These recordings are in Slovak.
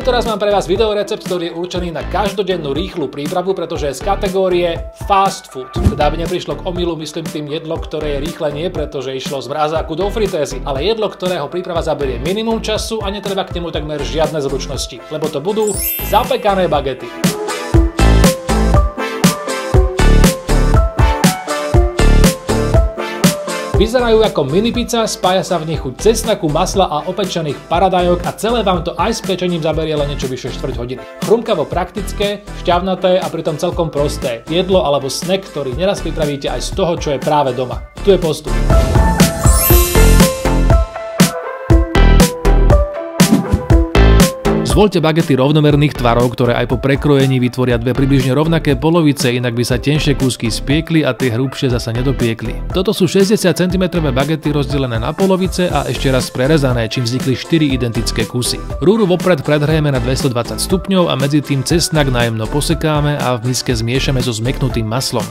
Tentoraz mám pre vás videorecept, ktorý je určený na každodennú rýchlu prípravu, pretože je z kategórie fast food. Teda aby neprišlo k omylu, myslím tým jedlo, ktoré je rýchle nie, pretože išlo z mrazáku do fritézy, ale jedlo, ktorého príprava zaberie minimum času a netreba k nemu takmer žiadne zručnosti, lebo to budú zapekané bagety. Vyzerajú ako mini pizza, spája sa v nich chuť cesnaku, masla a opečených paradajok a celé vám to aj s pečením zaberie len niečo vyše 4 hodiny. Chrumkavo praktické, šťavnaté a pritom celkom prosté. Jedlo alebo snack, ktorý neraz pripravíte aj z toho, čo je práve doma. Tu je postup. Zvoľte bagety rovnomerných tvarov, ktoré aj po prekrojení vytvoria dve približne rovnaké polovice, inak by sa tenšie kúsky spiekli a tie hrubšie zasa nedopiekli. Toto sú 60 cm bagety rozdelené na polovice a ešte raz prerezané, čím vznikli 4 identické kusy. Rúru vopred predhrejeme na 220 stupňov a medzi tým cesnak najemno posekáme a v miske zmiešame so zmäknutým maslom.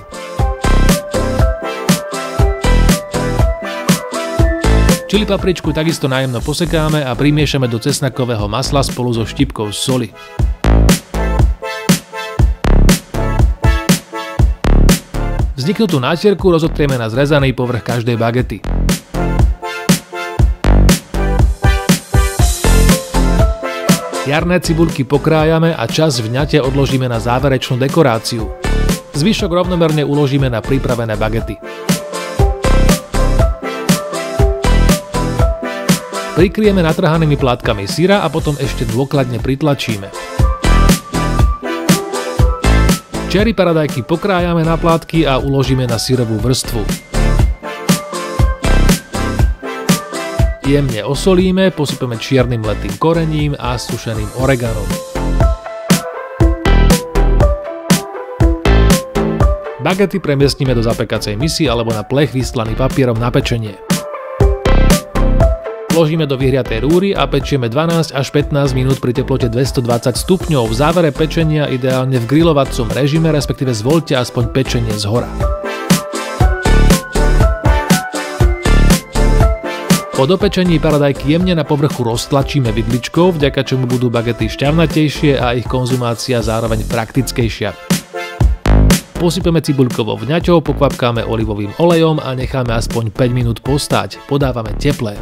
Čili papričku takisto najemno posekáme a primiešame do cesnakového masla spolu so štipkou soli. Vzniknutú nátierku rozotrieme na zrezaný povrch každej bagety. Jarné cibulky pokrájame a časť vňate odložíme na záverečnú dekoráciu. Zvyšok rovnomerne uložíme na pripravené bagety. Prikryjeme natrhanými plátkami syra a potom ešte dôkladne pritlačíme. Cherry paradajky pokrájame na plátky a uložíme na syrovú vrstvu. Jemne osolíme, posypeme čiernym letým korením a sušeným oreganom. Bagety premiestnime do zapekacej misy alebo na plech vystlaný papierom na pečenie. Vložíme do vyhriatej rúry a pečieme 12 až 15 minút pri teplote 220 stupňov. V závere pečenia ideálne v grilovacom režime, respektíve zvoľte aspoň pečenie zhora. Po dopečení paradajky jemne na povrchu roztlačíme vidličkou, vďaka čomu budú bagety šťavnatejšie a ich konzumácia zároveň praktickejšia. Posypeme cibuľkovou vňaťou, pokvapkáme olivovým olejom a necháme aspoň 5 minút postáť. Podávame teplé.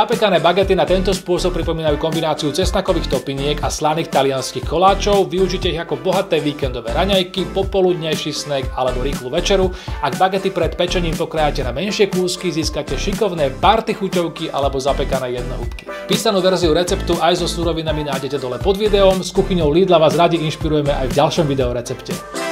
Zapekané bagety na tento spôsob pripomínajú kombináciu cesnakových topiniek a slaných talianskych koláčov. Využite ich ako bohaté víkendové raňajky, popoludnejší snack alebo rýchlu večeru. Ak bagety pred pečením pokrájate na menšie kúsky, získate šikovné party chuťovky alebo zapekané jednohúbky. Písanú verziu receptu aj so surovinami nájdete dole pod videom. S kuchyňou Lidla vás radi inšpirujeme aj v ďalšom videorecepte.